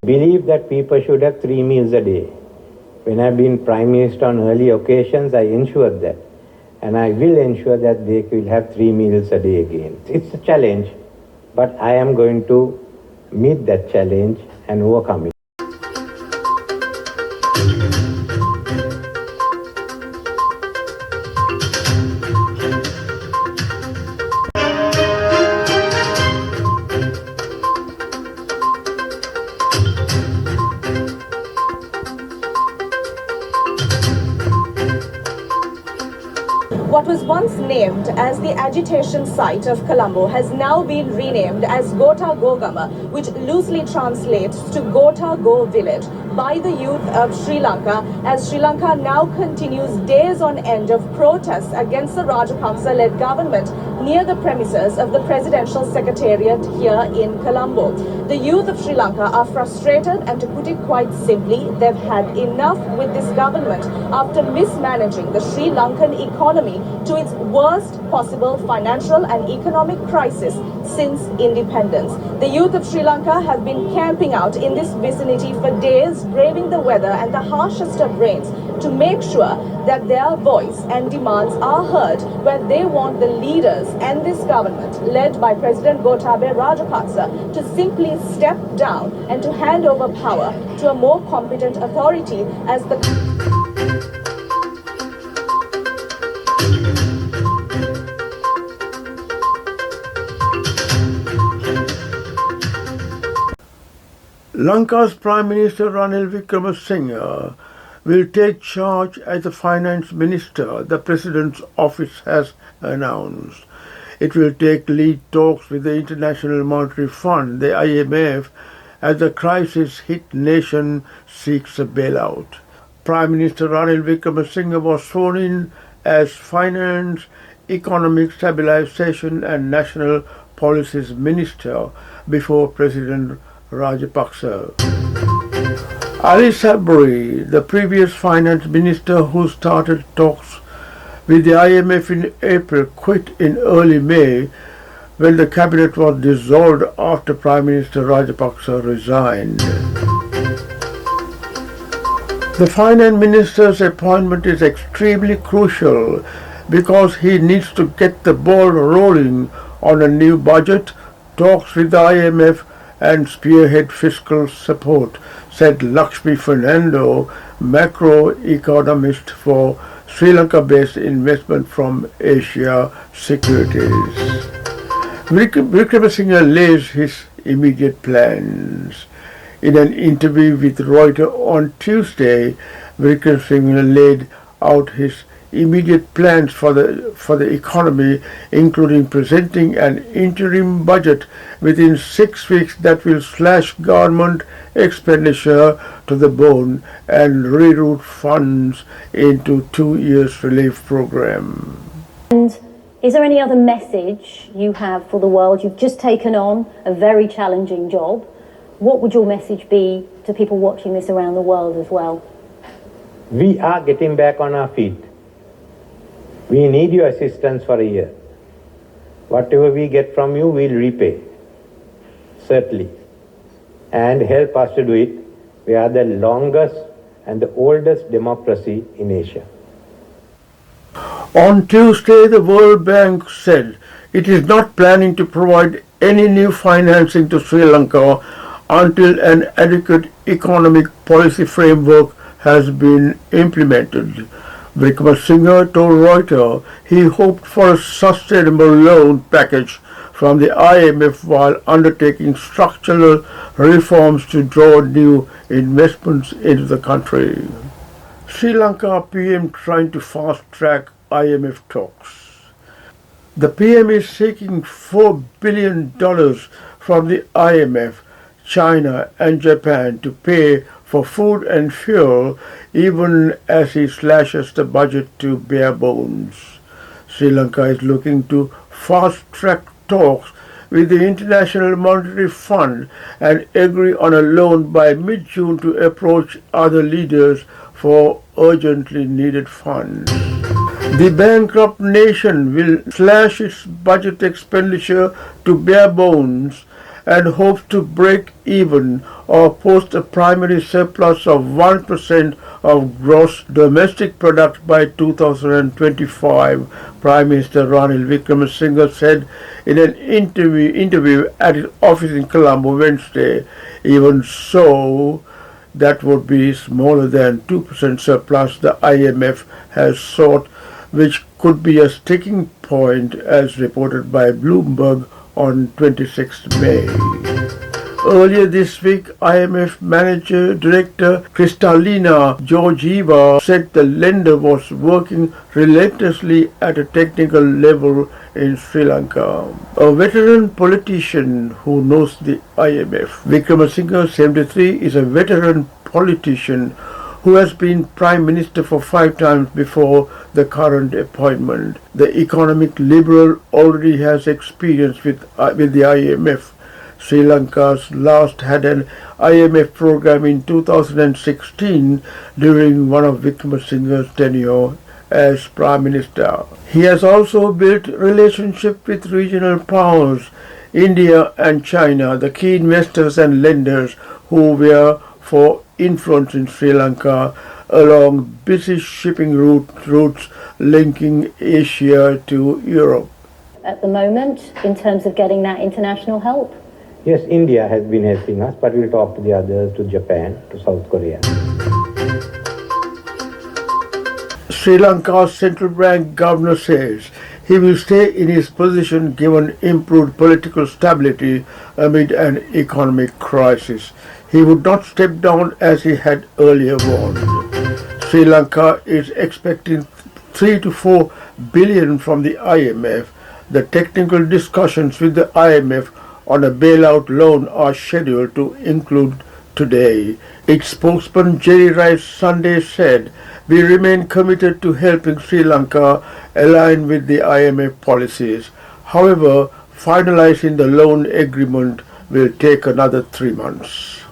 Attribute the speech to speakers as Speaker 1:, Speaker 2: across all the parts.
Speaker 1: Believe that people should have 3 meals a day. When I've been Prime Minister on early occasions, I ensured that. And I will ensure that they will have 3 meals a day again. It's a challenge, but I am going to meet that challenge and overcome it.
Speaker 2: What was once named as the agitation site of Colombo has now been renamed as Gota Gogama, which loosely translates to Gota Go Village, by the youth of Sri Lanka, as Sri Lanka now continues days on end of protests against the Rajapaksa-led government near the premises of the Presidential Secretariat here in Colombo. The youth of Sri Lanka are frustrated, and to put it quite simply, they've had enough with this government after mismanaging the Sri Lankan economy to its worst possible financial and economic crisis since independence. The youth of Sri Lanka have been camping out in this vicinity for days, braving the weather and the harshest of rains to make sure that their voice and demands are heard, where they want the leaders and this government, led by President Gotabaya Rajapaksa, to simply step down and to hand over power to a more competent authority as the
Speaker 3: Lanka's Prime Minister Ranil Wickremesinghe will take charge as the finance minister, the president's office has announced. It will take lead talks with the International Monetary Fund, the IMF, as the crisis-hit nation seeks a bailout. Prime Minister Ranil Wickremesinghe was sworn in as Finance, Economic Stabilization and National Policies Minister before President Rajapaksa. Ali Sabri, the previous finance minister who started talks with the IMF in April, quit in early May when the cabinet was dissolved after Prime Minister Rajapaksa resigned. The finance minister's appointment is extremely crucial because he needs to get the ball rolling on a new budget, talks with the IMF and spearhead fiscal support, said Lakshmi Fernando, macroeconomist for Sri Lanka-based investment from Asia Securities. Wickremesinghe lays his immediate plans. In an interview with Reuters on Tuesday, Wickremesinghe laid out his immediate plans for the economy, including presenting an interim budget within 6 weeks that will slash government expenditure to the bone and reroute funds into 2 years relief program.
Speaker 4: And is there any other message you have for the world? You've just taken on a very challenging job. What would your message be to people watching this around the world as well?
Speaker 1: We are getting back on our feet. We need your assistance for a year. Whatever we get from you, we'll repay. Certainly. And help us to do it. We are the longest and the oldest democracy in Asia.
Speaker 3: On Tuesday, the World Bank said it is not planning to provide any new financing to Sri Lanka until an adequate economic policy framework has been implemented. Wickremesinghe told Reuters he hoped for a sustainable loan package from the IMF while undertaking structural reforms to draw new investments into the country. Sri Lanka PM trying to fast-track IMF talks. The PM is seeking $4 billion from the IMF, China and Japan to pay for food and fuel, even as he slashes the budget to bare bones. Sri Lanka is looking to fast-track talks with the International Monetary Fund and agree on a loan by mid-June to approach other leaders for urgently needed funds. The bankrupt nation will slash its budget expenditure to bare bones and hopes to break even or post a primary surplus of 1% of gross domestic product by 2025, Prime Minister Ranil Wickremesinghe said in an interview at his office in Colombo Wednesday. Even so, that would be smaller than 2% surplus the IMF has sought, which could be a sticking point, as reported by Bloomberg on 26 May. Earlier this week, IMF Manager Director Kristalina Georgieva said the lender was working relentlessly at a technical level in Sri Lanka. A veteran politician who knows the IMF, Wickremesinghe, 73, is a veteran politician who has been Prime Minister for 5 times before the current appointment. The economic liberal already has experience with the IMF. Sri Lanka's last had an IMF program in 2016 during one of Wickremesinghe's tenure as Prime Minister. He has also built relationships with regional powers, India and China, the key investors and lenders who were for influence in Sri Lanka along busy shipping routes linking Asia to Europe.
Speaker 4: At the moment, in terms of getting that international help?
Speaker 1: Yes, India has been helping us, but we'll talk to the others, to Japan, to South Korea.
Speaker 3: Sri Lanka's central bank governor says he will stay in his position given improved political stability amid an economic crisis. He would not step down as he had earlier warned. Sri Lanka is expecting 3 to 4 billion from the IMF. The technical discussions with the IMF on a bailout loan are scheduled to include today. Its spokesman Jerry Rice Sunday said, "We remain committed to helping Sri Lanka align with the IMF policies. However, finalizing the loan agreement will take another 3 months."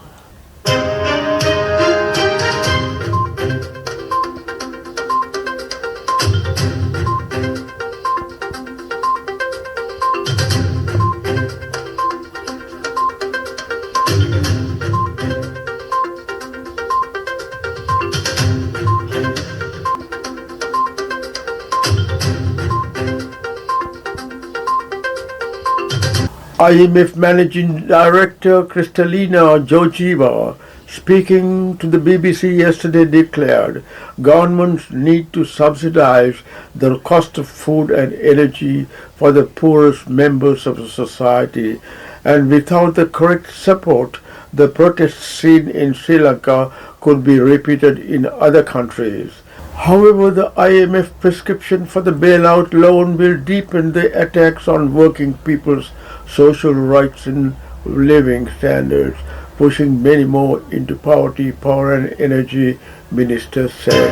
Speaker 3: IMF Managing Director Kristalina Georgieva, speaking to the BBC yesterday, declared governments need to subsidize the cost of food and energy for the poorest members of the society, and without the correct support, the protests seen in Sri Lanka could be repeated in other countries. However, the IMF prescription for the bailout loan will deepen the attacks on working people's social rights and living standards, pushing many more into poverty, power and energy, minister said.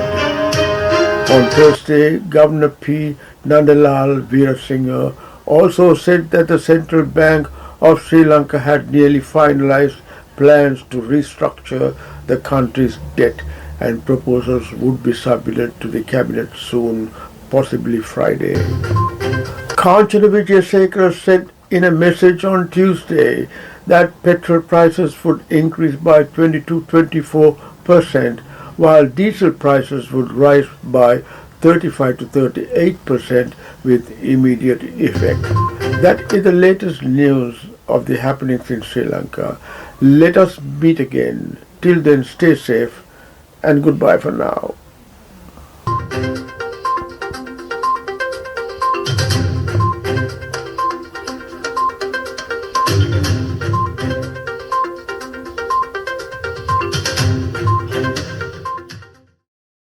Speaker 3: On Thursday, Governor P. Nandalal Veerasinghe also said that the Central Bank of Sri Lanka had nearly finalized plans to restructure the country's debt, and proposals would be submitted to the cabinet soon, possibly Friday. Kanchana Wijesekara said in a message on Tuesday that petrol prices would increase by 20-24%, while diesel prices would rise by 35 to 38% with immediate effect. That is the latest news of the happenings in Sri Lanka. Let us meet again. Till then, stay safe and goodbye for now.